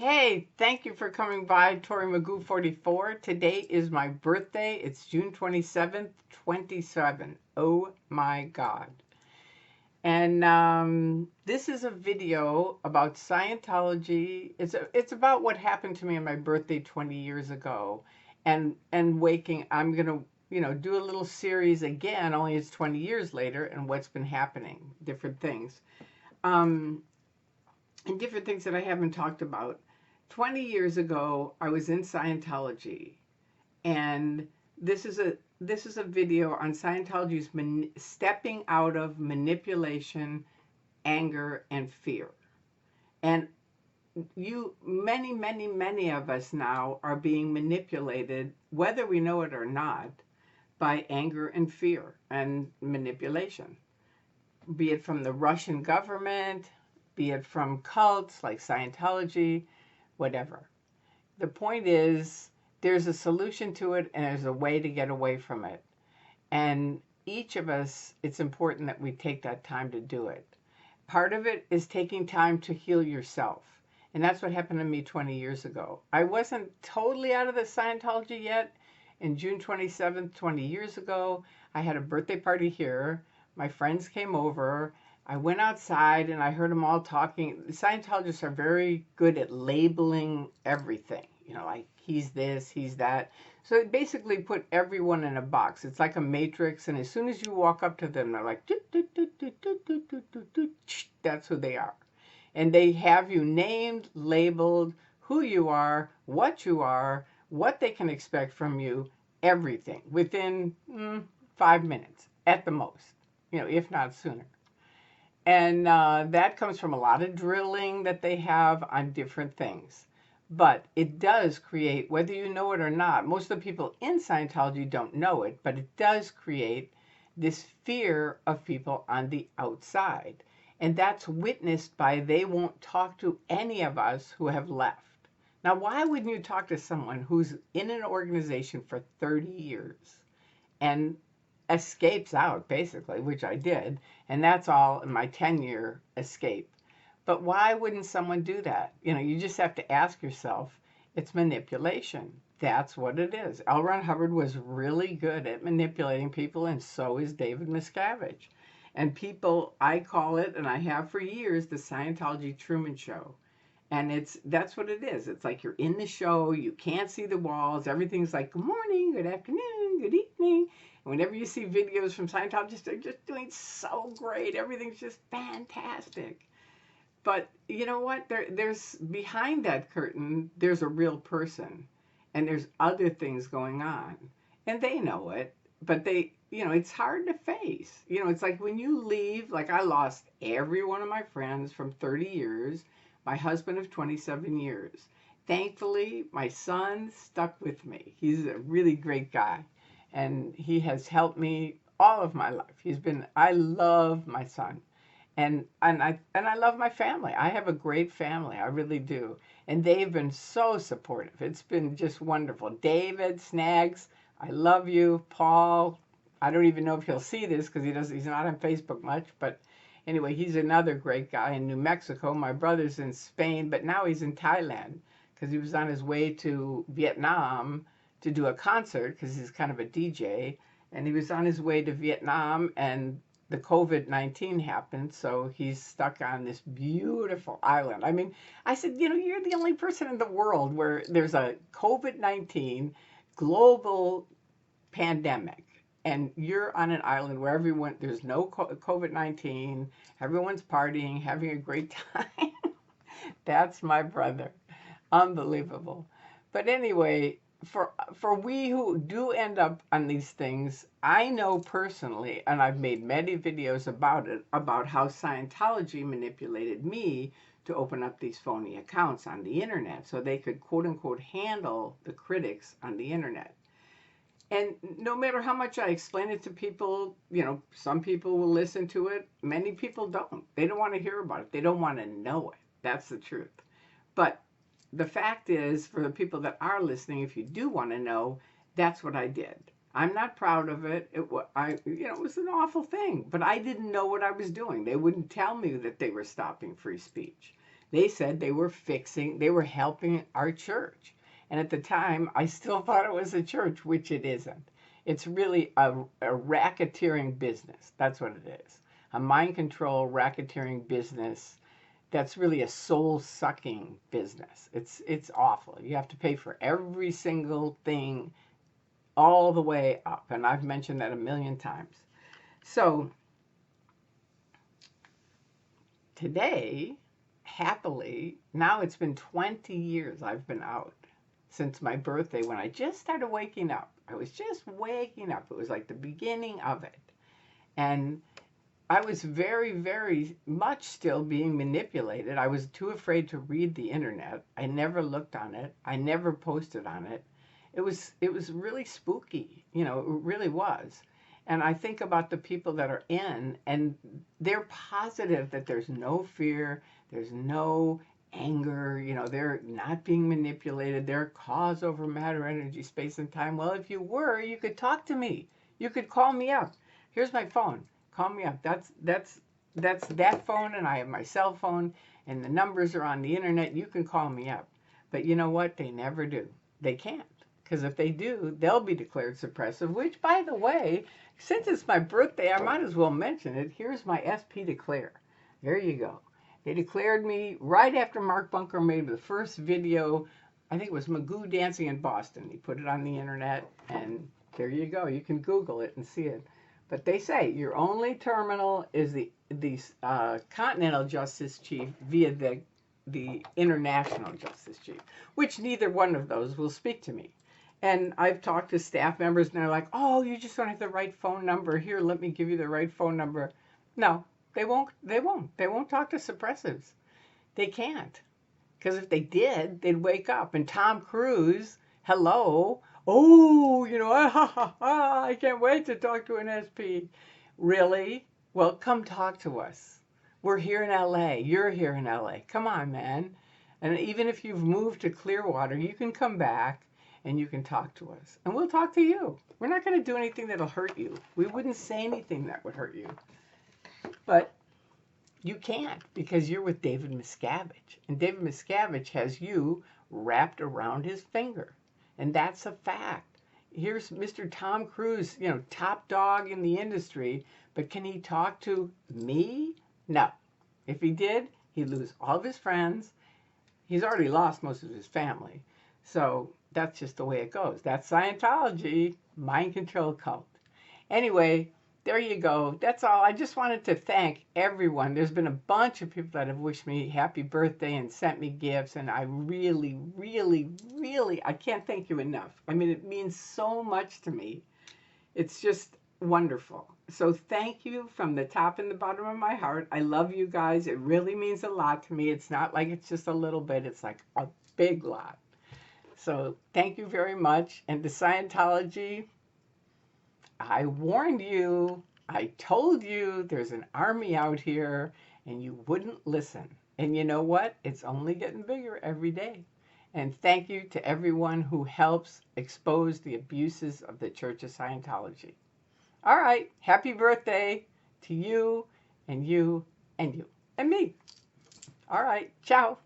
Hey, thank you for coming by, Tori Magoo 44. Today is my birthday. It's June 27th, 27. Oh my God. And this is a video about Scientology. It's about what happened to me on my birthday 20 years ago. And waking, I'm going to, do a little series again, only it's 20 years later, and what's been happening, different things. Um, and different things that I haven't talked about. 20 years ago, I was in Scientology, and this is a video on Scientology's stepping out of manipulation, anger, and fear. And many of us now are being manipulated, whether we know it or not, by anger and fear and manipulation, be it from the Russian government, be it from cults like Scientology, whatever. The point is, there's a solution to it and there's a way to get away from it. And each of us, it's important that we take that time to do it. Part of it is taking time to heal yourself. And that's what happened to me 20 years ago. I wasn't totally out of the Scientology yet. In June 27th, 20 years ago, I had a birthday party here. My friends came over. I went outside and I heard them all talking. The Scientologists are very good at labeling everything. Like he's this, he's that. So it basically put everyone in a box. It's like a matrix. And as soon as you walk up to them, they're like, that's who they are. And they have you named, labeled, who you are, what they can expect from you, everything within 5 minutes at the most, if not sooner. And that comes from a lot of drilling that they have on different things. But it does create, whether you know it or not, most of the people in Scientology don't know it, but it does create this fear of people on the outside. And that's witnessed by they won't talk to any of us who have left. Now, why wouldn't you talk to someone who's in an organization for 30 years and escapes out, basically, which I did, and that's all in my 10-year escape. But why wouldn't someone do that? You just have to ask yourself, it's manipulation. That's what it is. L. Ron Hubbard was really good at manipulating people, and so is David Miscavige. And people, I call it, and I have for years, the Scientology Truman Show. And that's what it is. It's like you're in the show, you can't see the walls, everything's like, good morning, good afternoon, good evening. And whenever you see videos from Scientologists, they're just doing so great. Everything's just fantastic. But you know what? There's behind that curtain, there's a real person. And there's other things going on. And they know it, but it's hard to face. It's like when you leave, like I lost every one of my friends from 30 years, my husband of 27 years. Thankfully, my son stuck with me. He's a really great guy, and he has helped me all of my life. I love my son, and I love my family. I have a great family, I really do, and they've been so supportive. It's been just wonderful. David Snaggs, I love you. Paul, I don't even know if he'll see this because he's not on Facebook much, but anyway, he's another great guy in New Mexico. My brother's in Spain, but now he's in Thailand because he was on his way to Vietnam to do a concert because he's kind of a DJ. And he was on his way to Vietnam and the COVID-19 happened, so he's stuck on this beautiful island. I mean, I said, you're the only person in the world where there's a COVID-19 global pandemic. And you're on an island where there's no COVID-19, everyone's partying, having a great time. That's my brother. Unbelievable. But anyway, for we who do end up on these things, I know personally, and I've made many videos about it, about how Scientology manipulated me to open up these phony accounts on the internet so they could, quote unquote, handle the critics on the internet. And no matter how much I explain it to people, some people will listen to it. Many people don't. They don't want to hear about it. They don't want to know it. That's the truth. But the fact is, for the people that are listening, if you do want to know, that's what I did. I'm not proud of it. It was an awful thing, but I didn't know what I was doing. They wouldn't tell me that they were stopping free speech. They said they were helping our church. And at the time, I still thought it was a church, which it isn't. It's really a racketeering business. That's what it is. A mind control racketeering business that's really a soul-sucking business. It's awful. You have to pay for every single thing all the way up. And I've mentioned that a million times. So today, happily, now it's been 20 years I've been out since my birthday when I just started waking up. I was just waking up. It was like the beginning of it. And I was very, very much still being manipulated. I was too afraid to read the internet. I never looked on it. I never posted on it. It was really spooky. You know, it really was. And I think about the people that are in, and they're positive that there's no fear, there's no anger, you know, they're not being manipulated. They're cause over matter, energy, space, and time. Well, if you were, you could talk to me. You could call me up. Here's my phone. Call me up. That's that phone, and I have my cell phone, and the numbers are on the internet. You can call me up. But you know what? They never do. They can't. Because if they do, they'll be declared suppressive, which, by the way, since it's my birthday, I might as well mention it. Here's my SP declare. There you go. They declared me right after Mark Bunker made the first video. I think it was Magoo dancing in Boston. He put it on the internet, and there you go. You can Google it and see it. But they say your only terminal is the Continental Justice Chief via the International Justice Chief, which neither one of those will speak to me. And I've talked to staff members, and they're like, oh, you just don't have the right phone number. Here, let me give you the right phone number. No, they won't. They won't. They won't talk to suppressives. They can't. Because if they did, they'd wake up. And Tom Cruise, hello. Oh, you know, I can't wait to talk to an SP. Really? Well, come talk to us. We're here in LA. You're here in LA. Come on, man. And even if you've moved to Clearwater, you can come back and you can talk to us. And we'll talk to you. We're not going to do anything that'll hurt you. We wouldn't say anything that would hurt you. But you can't, because you're with David Miscavige. And David Miscavige has you wrapped around his finger. And that's a fact. Here's Mr. Tom Cruise, you know, top dog in the industry. But can he talk to me? No. If he did, he'd lose all of his friends. He's already lost most of his family. So that's just the way it goes. That's Scientology, mind control cult. Anyway, there you go. That's all. I just wanted to thank everyone. There's been a bunch of people that have wished me happy birthday and sent me gifts, and I really, really, really, I can't thank you enough. I mean, it means so much to me. It's just wonderful. So thank you from the top and the bottom of my heart. I love you guys. It really means a lot to me. It's not like it's just a little bit. It's like a big lot. So thank you very much. And to Scientology, I warned you. I told you there's an army out here, and you wouldn't listen. And you know what? It's only getting bigger every day. And thank you to everyone who helps expose the abuses of the Church of Scientology. All right. Happy birthday to you and you and you and me. All right. Ciao.